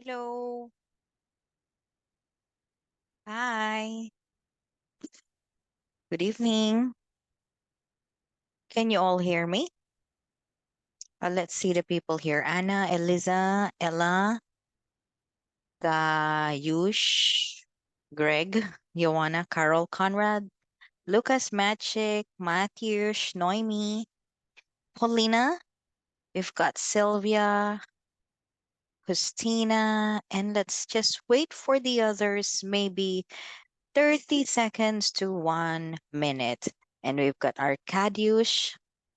Hello. Hi. Good evening. Can you all hear me? Let's see the people here. Anna, Eliza, Ella, Gayush, Greg, Joanna, Carol, Conrad, Lucas, Magic, Matthew, Noemi, Paulina. We've got Sylvia, Christina, and let's just wait for the others, maybe 30 seconds to 1 minute. And we've got Arcadius.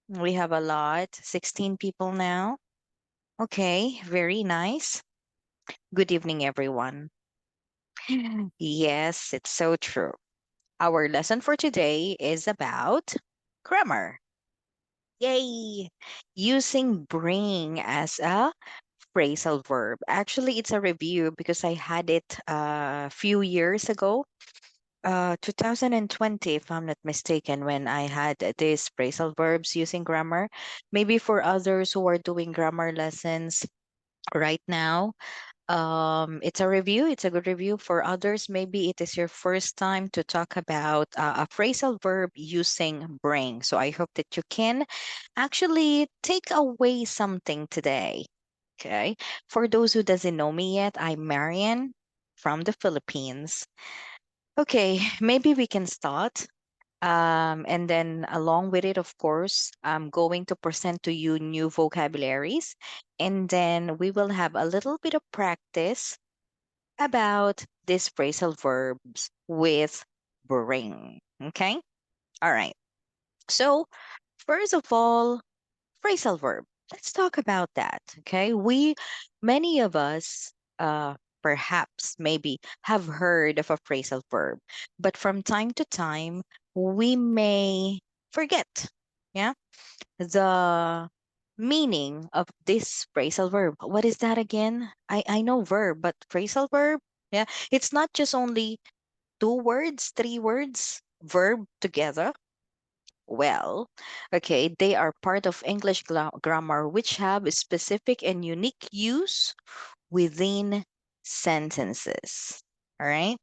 We have a lot, 16 people now. Okay, very nice. Good evening, everyone. Yes, it's so true. Our lesson for today is about grammar. Yay! Using bring as a phrasal verb. Actually, it's a review because I had it a few years ago. 2020, if I'm not mistaken, when I had these phrasal verbs using grammar. Maybe for others who are doing grammar lessons right now, it's a review. It's a good review. For others, maybe it is your first time to talk about a phrasal verb using bring. So I hope that you can actually take away something today. Okay. For those who doesn't know me yet, I'm Marian from the Philippines. Okay, maybe we can start. And then, along with it, of course, I'm going to present to you new vocabularies. And then we will have a little bit of practice about these phrasal verbs with bring. Okay? All right. So, first of all, phrasal verb. Let's talk about that. Okay. Many of us, perhaps, maybe, have heard of a phrasal verb, but from time to time, we may forget. Yeah. The meaning of this phrasal verb. What is that again? I know verb, but phrasal verb? Yeah. It's not just only two words, three words, verb together. Well, okay, they are part of English grammar which have a specific and unique use within sentences. All right.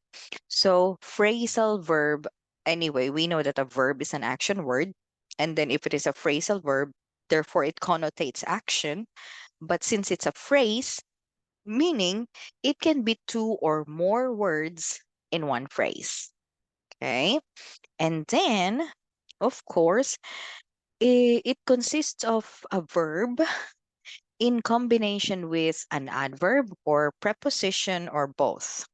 So, phrasal verb, anyway, we know that a verb is an action word. And then if it is a phrasal verb, therefore it connotates action. But since it's a phrase, meaning it can be two or more words in one phrase. Okay. And then, of course, it consists of a verb in combination with an adverb or preposition or both.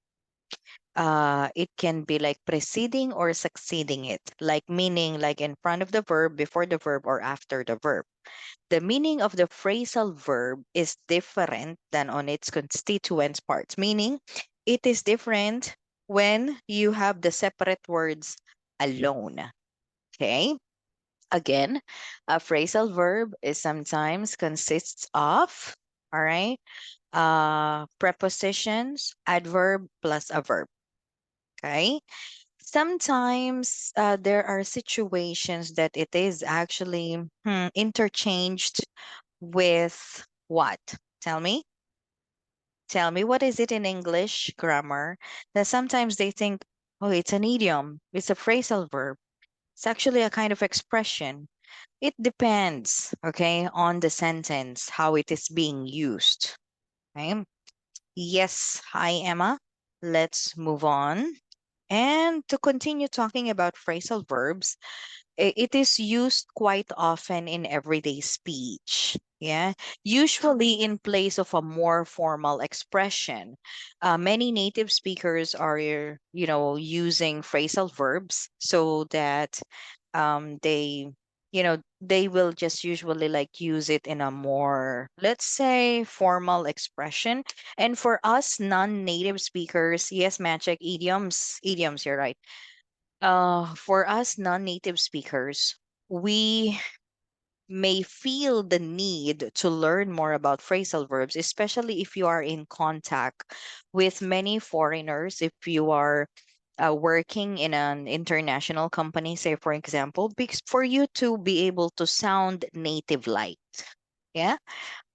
It can be like preceding or succeeding it, like meaning like in front of the verb, before the verb, or after the verb. The meaning of the phrasal verb is different than on its constituent parts, meaning it is different when you have the separate words alone. Okay. Again, a phrasal verb is sometimes consists of, all right, prepositions, adverb plus a verb. Okay. Sometimes there are situations that it is actually interchanged with what? Tell me. Tell me, what is it in English grammar that sometimes they think, oh, it's an idiom, it's a phrasal verb. It's actually a kind of expression. It depends, okay, on the sentence, how it is being used. Okay. Yes, hi, Emma. Let's move on. And to continue talking about phrasal verbs, it is used quite often in everyday speech. Yeah, usually in place of a more formal expression. Many native speakers are, using phrasal verbs so that they will just usually like use it in a more, let's say, formal expression. And for us non-native speakers, yes, magic idioms, you're right. For us non-native speakers, we may feel the need to learn more about phrasal verbs, especially if you are in contact with many foreigners, if you are working in an international company, say, for example, because for you to be able to sound native like. Yeah.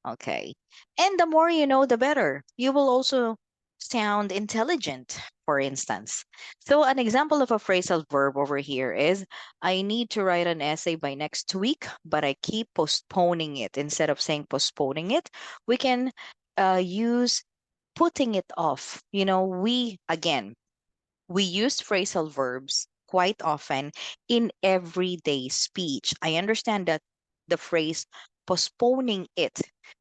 Okay. And the more you know, the better. You will also sound intelligent, for instance. So, an example of a phrasal verb over here is I need to write an essay by next week, but I keep postponing it. Instead of saying postponing it, we can use putting it off. Again, we use phrasal verbs quite often in everyday speech. I understand that the phrase postponing it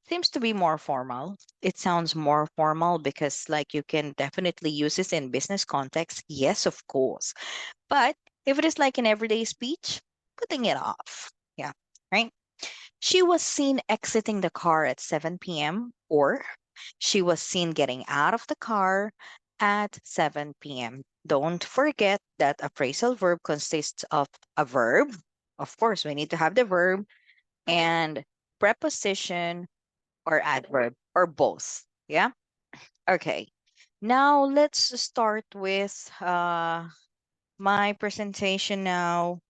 seems to be more formal. It sounds more formal because, like, you can definitely use this in business context. Yes, of course. But if it is like in everyday speech, putting it off. Yeah, right? She was seen exiting the car at 7 p.m. or she was seen getting out of the car at 7 p.m. Don't forget that a phrasal verb consists of a verb. Of course, we need to have the verb and preposition or adverb or both. Yeah. Okay. Now let's start with my presentation now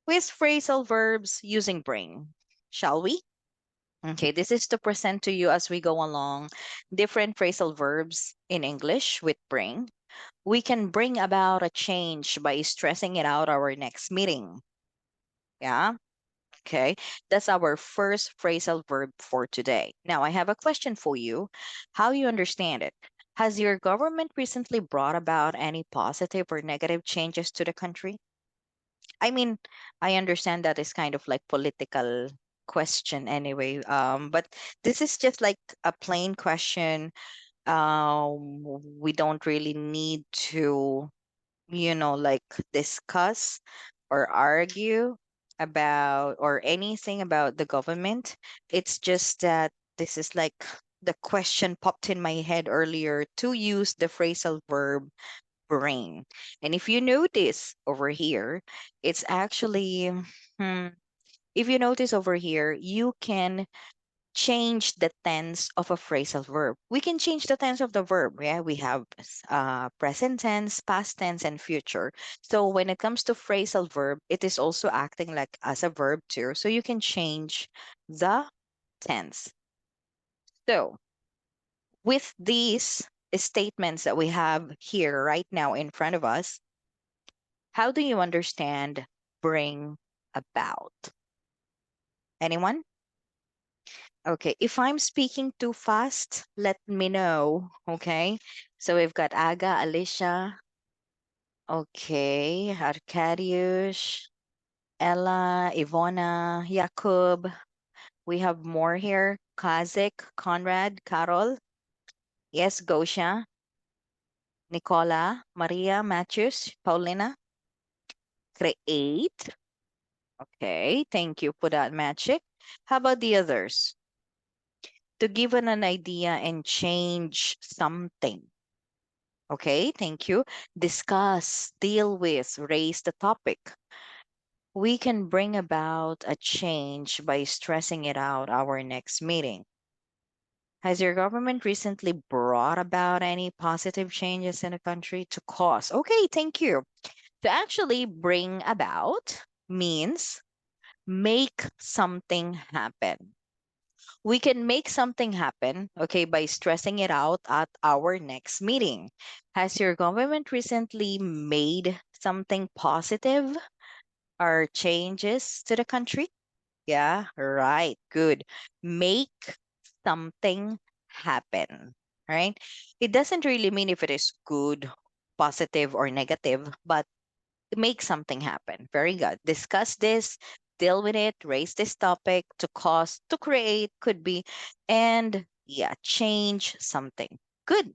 with phrasal verbs using brain. Shall we? Okay, this is to present to you as we go along different phrasal verbs in English with bring. We can bring about a change by stressing it out our next meeting. Yeah. Okay. That's our first phrasal verb for today. Now, I have a question for you. How you understand it? Has your government recently brought about any positive or negative changes to the country? I mean, I understand that is kind of like political question anyway. But this is just like a plain question. We don't really need to, like, discuss or argue about or anything about the government. It's just that this is like the question popped in my head earlier to use the phrasal verb brain. And if you notice over here, it's actually, hmm, if you notice over here, you can change the tense of a phrasal verb. We can change the tense of the verb. Yeah, we have present tense, past tense, and future. So when it comes to phrasal verb, it is also acting like as a verb too. So you can change the tense. So with these statements that we have here right now in front of us, how do you understand bring about? Anyone? Okay, if I'm speaking too fast, let me know. Okay, so we've got Aga, Alicia, okay, Arcadius, Ella, Ivona, Jakub. We have more here. Kazik, Conrad, Carol. Yes, Gosha, Nicola, Maria, Matthews, Paulina. Create. Okay, thank you for that magic. How about the others? To give an idea and change something. Okay, thank you. Discuss, deal with, raise the topic. We can bring about a change by stressing it out our next meeting. Has your government recently brought about any positive changes in the country to cause? Okay, thank you. To actually bring about means make something happen. We can make something happen, okay, by stressing it out at our next meeting. Has your government recently made something positive or changes to the country? Yeah, right. Good. Make something happen, right? It doesn't really mean if it is good, positive, or negative, but make something happen. Very good. Discuss this, deal with it, raise this topic to cause, to create, could be, and yeah, change something. Good.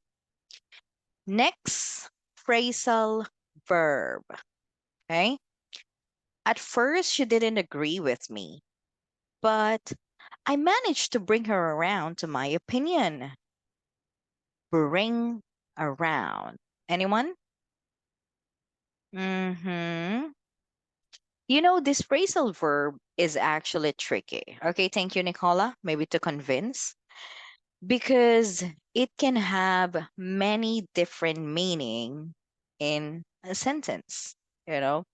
Next, phrasal verb. Okay. At first, she didn't agree with me, but I managed to bring her around to my opinion. Bring around. Anyone? Mm-hmm. This phrasal verb is actually tricky. Okay, thank you, Nicola. Maybe to convince, because it can have many different meaning in a sentence, you know.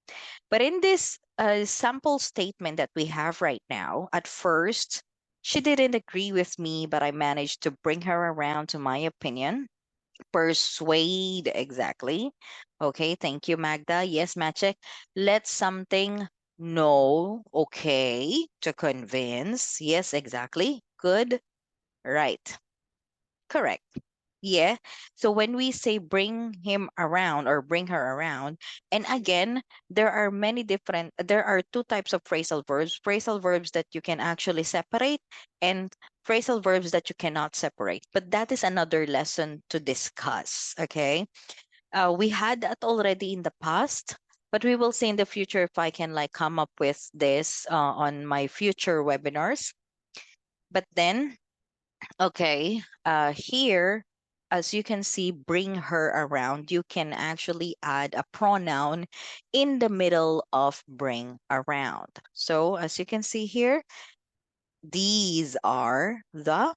But in this sample statement that we have right now, at first, She didn't agree with me, but I managed to bring her around to my opinion. Persuade, exactly. Okay, thank you, Magda. Yes, Magic. Let something no, okay, to convince. Yes, exactly. Good. Right. Correct. Yeah. So when we say bring him around or bring her around, and again, there are two types of phrasal verbs that you can actually separate, and phrasal verbs that you cannot separate. But that is another lesson to discuss. Okay. We had that already in the past, but we will see in the future if I can like come up with this on my future webinars. But then, okay, here, as you can see, bring her around, you can actually add a pronoun in the middle of bring around. So, as you can see here, these are the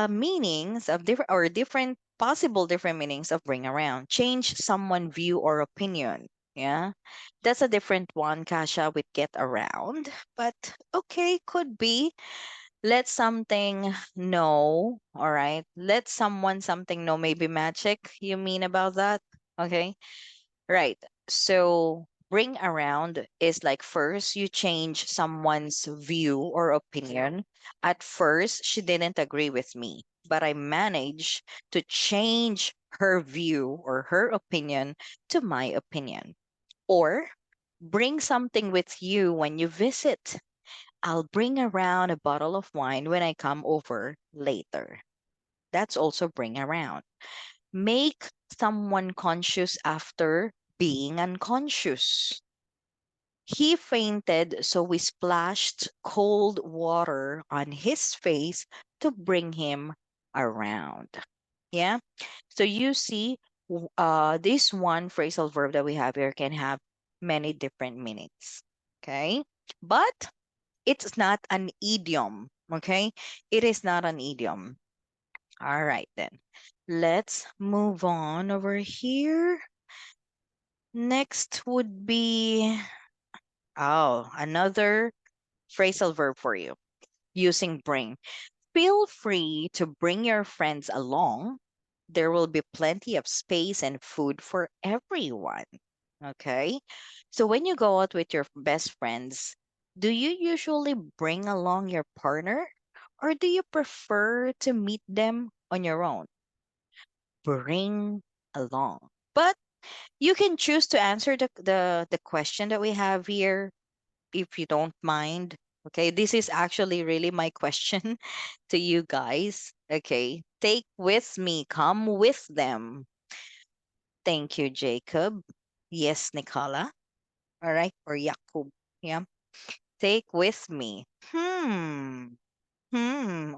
meanings of different possible different meanings of bring around. Change someone view or opinion. Yeah. That's a different one, Kasha, with get around. But okay, could be. Let something know. All right. Let someone something know. Maybe magic, you mean about that? Okay. Right. So bring around is like first you change someone's view or opinion. At first, she didn't agree with me, but I managed to change her view or her opinion to my opinion. Or bring something with you when you visit. I'll bring around a bottle of wine when I come over later. That's also bring around. Make someone conscious after being unconscious. He fainted, so we splashed cold water on his face to bring him around. Yeah. So you see, this one phrasal verb that we have here can have many different meanings. Okay. But it's not an idiom. Okay. It is not an idiom. All right, then. Let's move on over here. Next would be, oh, another phrasal verb for you using bring. Feel free to bring your friends along. There will be plenty of space and food for everyone. Okay. So when you go out with your best friends, do you usually bring along your partner or do you prefer to meet them on your own? Bring along. But you can choose to answer the question that we have here if you don't mind. Okay, this is actually really my question to you guys. Okay, take with me, come with them. Thank you, Jacob. Yes, Nicola. All right, or Yakub. Yeah, take with me.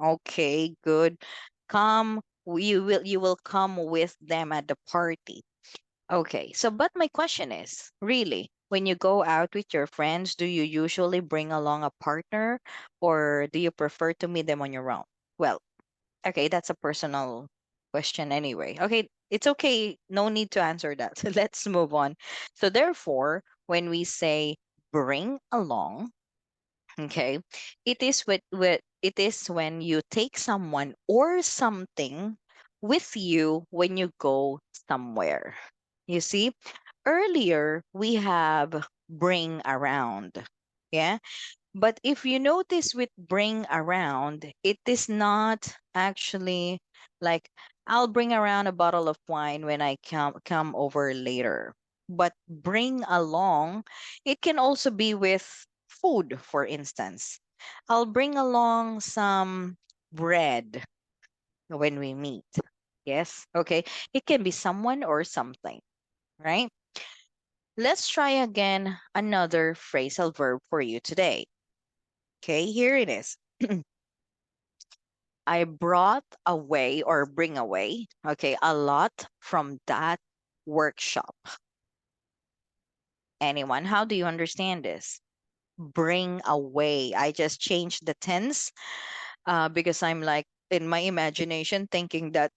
Okay, good. Come, you will come with them at the party. Okay, so but my question is, really, when you go out with your friends, do you usually bring along a partner or do you prefer to meet them on your own? Well, okay, that's a personal question anyway. Okay, it's okay. No need to answer that. Let's move on. So therefore, when we say bring along, okay, it is when you take someone or something with you when you go somewhere. You see, earlier we have bring around. Yeah. But if you notice with bring around, it is not actually like I'll bring around a bottle of wine when I come over later. But bring along, it can also be with food, for instance. I'll bring along some bread when we meet. Yes. Okay. It can be someone or something, right? Let's try again another phrasal verb for you today. Okay, here it is. I brought away or bring away, okay, a lot from that workshop. Anyone, how do you understand this? Bring away. I just changed the tense because I'm like in my imagination thinking that,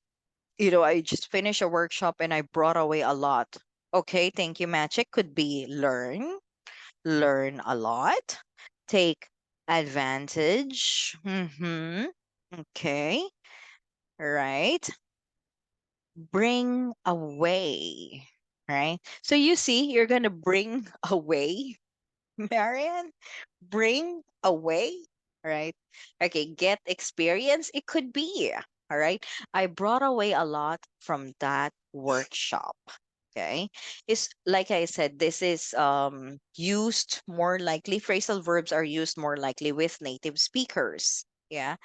I just finished a workshop and I brought away a lot. Okay, thank you, Magic. Could be learn a lot, take Advantage. Mm-hmm. Okay. Right. Bring away. Right. So you see, you're gonna bring away, Marian. Bring away. Right. Okay. Get experience. It could be. All right. I brought away a lot from that workshop. Okay. Is like I said, this is used more likely, phrasal verbs are used more likely with native speakers. Yeah.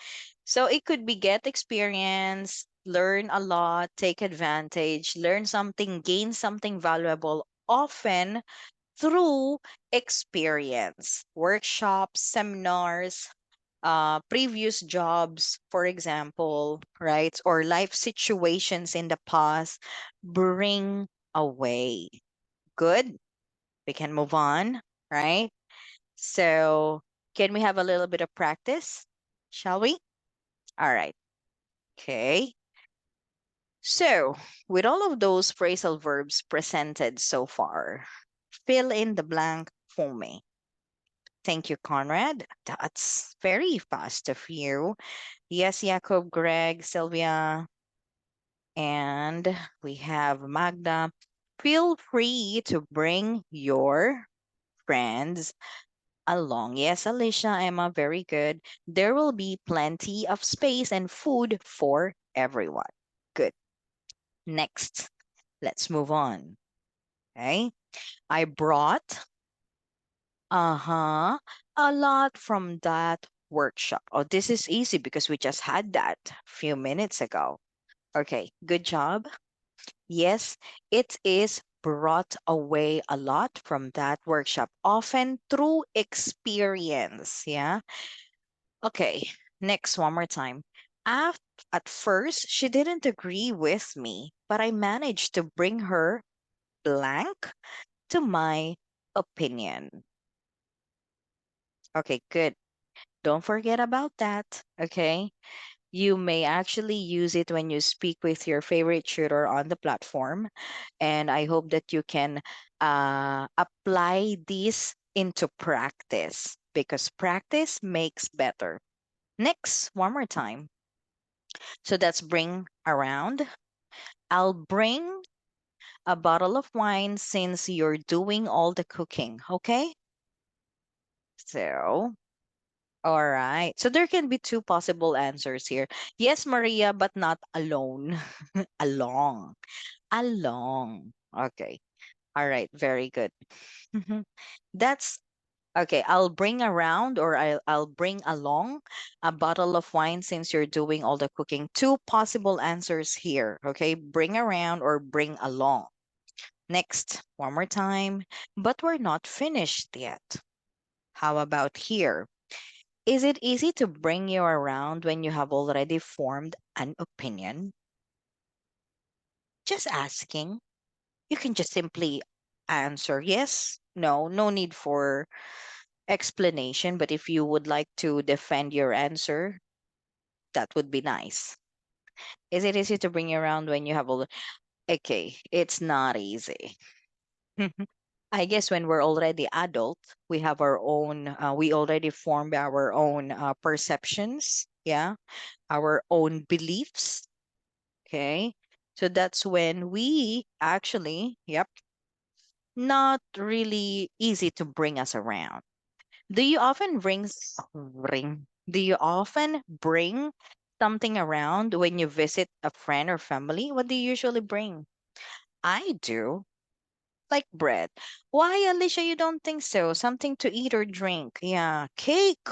So it could be get experience, learn a lot, take advantage, learn something, gain something valuable, often through experience, workshops, seminars, previous jobs, for example, right? Or life situations in the past. Bring away. Good. We can move on, right? So, can we have a little bit of practice? Shall we? All right. Okay. So, with all of those phrasal verbs presented so far, fill in the blank for me. Thank you, Conrad. That's very fast of you. Yes, Jacob, Greg, Sylvia, and we have Magda. Feel free to bring your friends along. Yes, Alicia, Emma, very good. There will be plenty of space and food for everyone. Good. Next, let's move on. Okay. I brought, uh-huh, a lot from that workshop. Oh, this is easy because we just had that a few minutes ago. Okay, good job. Yes, it is brought away a lot from that workshop, often through experience. Yeah. Okay, next, one more time. At, at first, she didn't agree with me, but I managed to bring her blank to my opinion. Okay, good. Don't forget about that. Okay. You may actually use it when you speak with your favorite tutor on the platform. And I hope that you can apply this into practice because practice makes better. Next, one more time. So that's bring around. I'll bring a bottle of wine since you're doing all the cooking. Okay. So, all right. So there can be two possible answers here. Yes, Maria, but not alone. Along. Along. Okay. All right. Very good. That's okay. I'll bring around or I'll bring along a bottle of wine since you're doing all the cooking. Two possible answers here. Okay. Bring around or bring along. Next, one more time. But we're not finished yet. How about here? Is it easy to bring you around when you have already formed an opinion? Just asking. You can just simply answer yes, no, no need for explanation. But if you would like to defend your answer, that would be nice. Is it easy to bring you around when you have all? Okay, it's not easy. I guess when we're already adult, we have our own, we already formed our own perceptions, yeah, our own beliefs. Okay. So that's when we actually, yep, not really easy to bring us around. Do you often do you often bring something around when you visit a friend or family? What do you usually bring? I do. Like bread. Why, Alicia, you don't think so? Something to eat or drink. Yeah. Cake.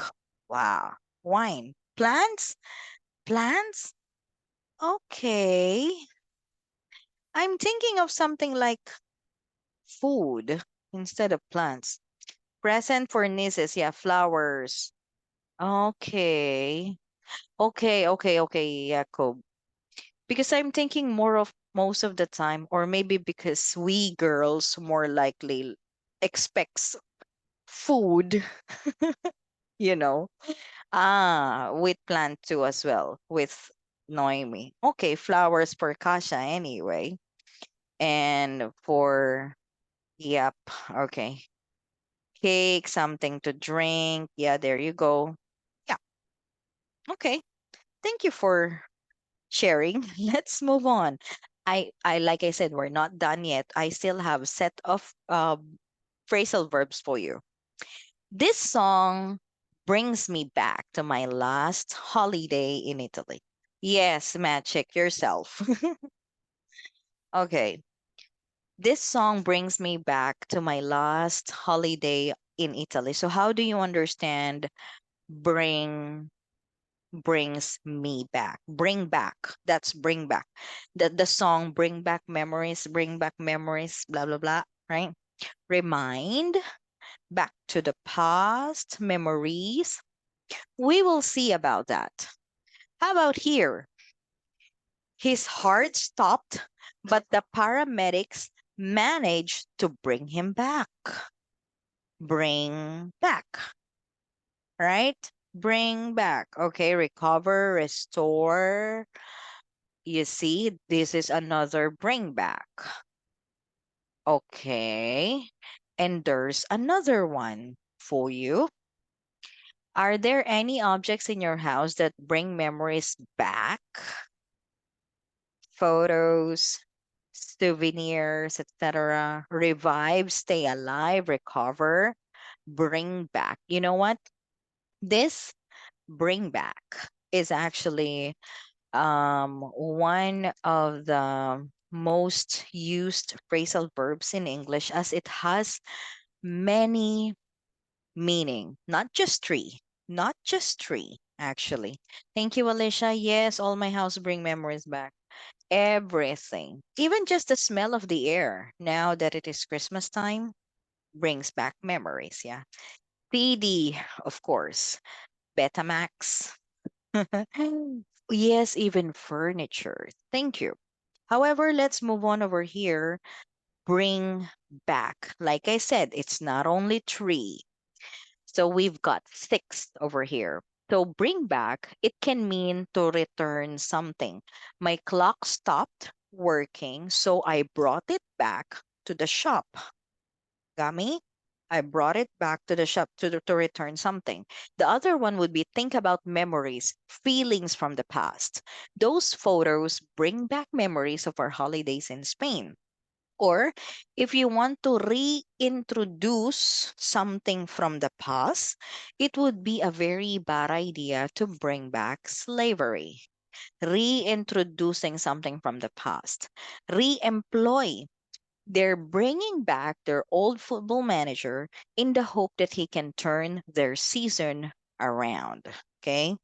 Wow. Wine. Plants? Plants? Okay. I'm thinking of something like food instead of plants. Present for nieces. Yeah. Flowers. Okay. Okay, Jacob. Because I'm thinking more of most of the time, or maybe because we girls more likely expects food, you know. With plant too as well, with Noemi. Okay, flowers for Kasha anyway. And for, yep, okay. cake, something to drink. Yeah, there you go. Yeah. Okay. Thank you for sharing. Let's move on. I like I said, we're not done yet. I still have set of phrasal verbs for you. This song brings me back to my last holiday in Italy. Yes, magic yourself. Okay. This song brings me back to my last holiday in Italy. So how do you understand bring brings me back? Bring back. That's bring back. The song bring back memories, blah blah blah, right? Remind, back to the past, memories. We will see about that. How about here? His heart stopped, but the paramedics managed to bring him back. Bring back, right? Bring back. Okay, recover, restore. You see, this is another bring back. Okay. And there's another one for you. Are there any objects in your house that bring memories back? Photos, souvenirs, etc. Revive, stay alive, recover, bring back. You know what? This bring back is actually one of the most used phrasal verbs in English, as it has many meaning, not just three, not just three, actually. Thank you, Alicia. Yes, all my house bring memories back. Everything, even just the smell of the air, now that it is Christmas time, brings back memories. Yeah. CD, of course, Betamax. Yes, even furniture. Thank you. However, let's move on over here. Bring back. Like I said, it's not only three. So we've got six over here. So bring back, it can mean to return something. My clock stopped working, so I brought it back to the shop. Got me? I brought it back to the shop to return something. The other one would be think about memories, feelings from the past. Those photos bring back memories of our holidays in Spain. Or if you want to reintroduce something from the past, it would be a very bad idea to bring back slavery. Reintroducing something from the past. Re-employ. They're bringing back their old football manager in the hope that he can turn their season around. Okay?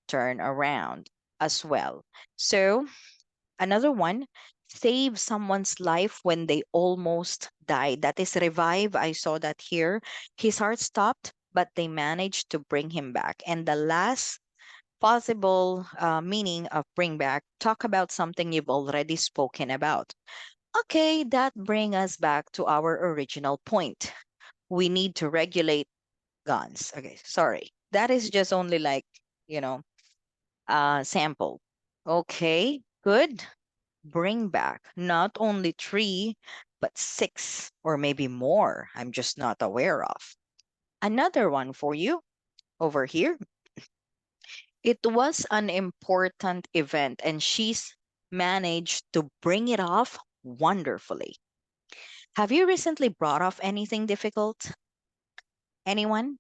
Turn around as well. So, another one, save someone's life when they almost died. That is revive. I saw that here. His heart stopped, but they managed to bring him back. And the last possible meaning of bring back, talk about something you've already spoken about. Okay, that brings us back to our original point. We need to regulate guns. Okay, sorry. That is just only like, you know, sample. Okay, good. Bring back not only three, but six or maybe more. I'm just not aware of. Another one for you over here. It was an important event and she's managed to bring it off wonderfully. Have you recently brought off anything difficult? Anyone?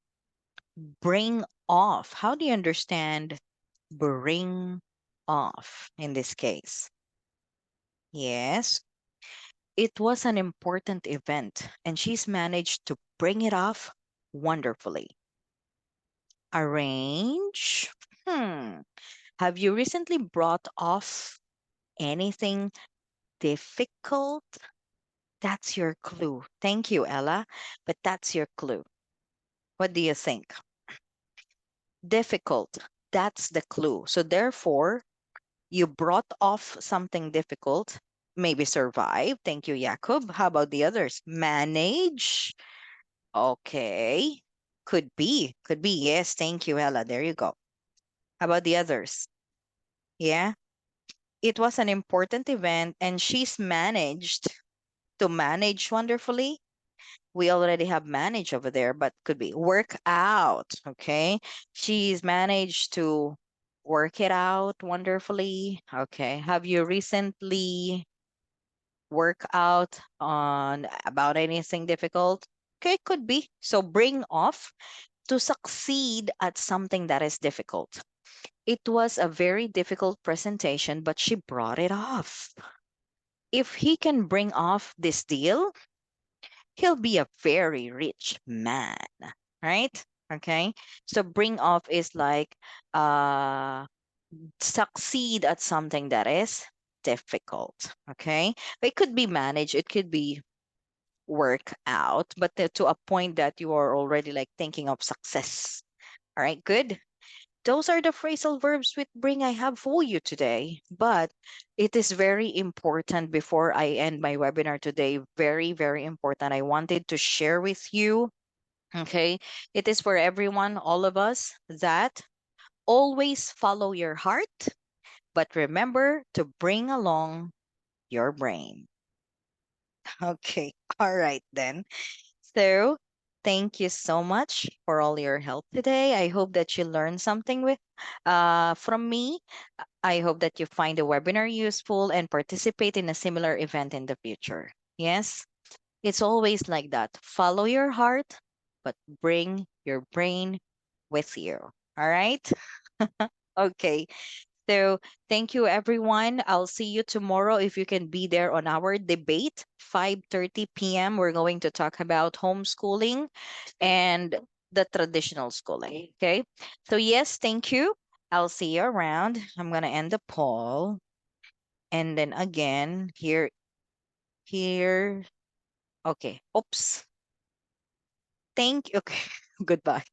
Bring off. How do you understand bring off in this case? Yes, it was an important event, and she's managed to bring it off wonderfully. Arrange. Hmm. Have you recently brought off anything difficult? That's your clue. Thank you, Ella. But that's your clue. What do you think? Difficult. That's the clue. So, therefore, you brought off something difficult, maybe survive. Thank you, Jakob. How about the others? Manage. Okay. Could be. Could be. Yes. Thank you, Ella. There you go. How about the others? Yeah. It was an important event and she's managed to manage wonderfully. We already have manage over there, but could be work out. Okay. She's managed to work it out wonderfully. Okay. Have you recently work out on about anything difficult? Okay, could be. So bring off to succeed at something that is difficult. It was a very difficult presentation, but she brought it off. If he can bring off this deal, he'll be a very rich man, right? Okay. So bring off is like uh succeed at something that is difficult. Okay. It could be managed, it could be work out, but to a point that you are already like thinking of success. All right, good. Those are the phrasal verbs with bring I have for you today. But it is very important before I end my webinar today. Very, very important. I wanted to share with you. Okay. It is for everyone, all of us, that always follow your heart, but remember to bring along your brain. Okay. All right, then. So, thank you so much for all your help today. I hope that you learned something with from me. I hope that you find the webinar useful and participate in a similar event in the future. Yes, it's always like that. Follow your heart, but bring your brain with you. All right? Okay. So thank you everyone. I'll see you tomorrow if you can be there on our debate, 5:30 p.m. We're going to talk about homeschooling and the traditional schooling. Okay. So yes, thank you. I'll see you around. I'm gonna end the poll. And then again, here. Okay. Oops. Thank you. Okay. Goodbye.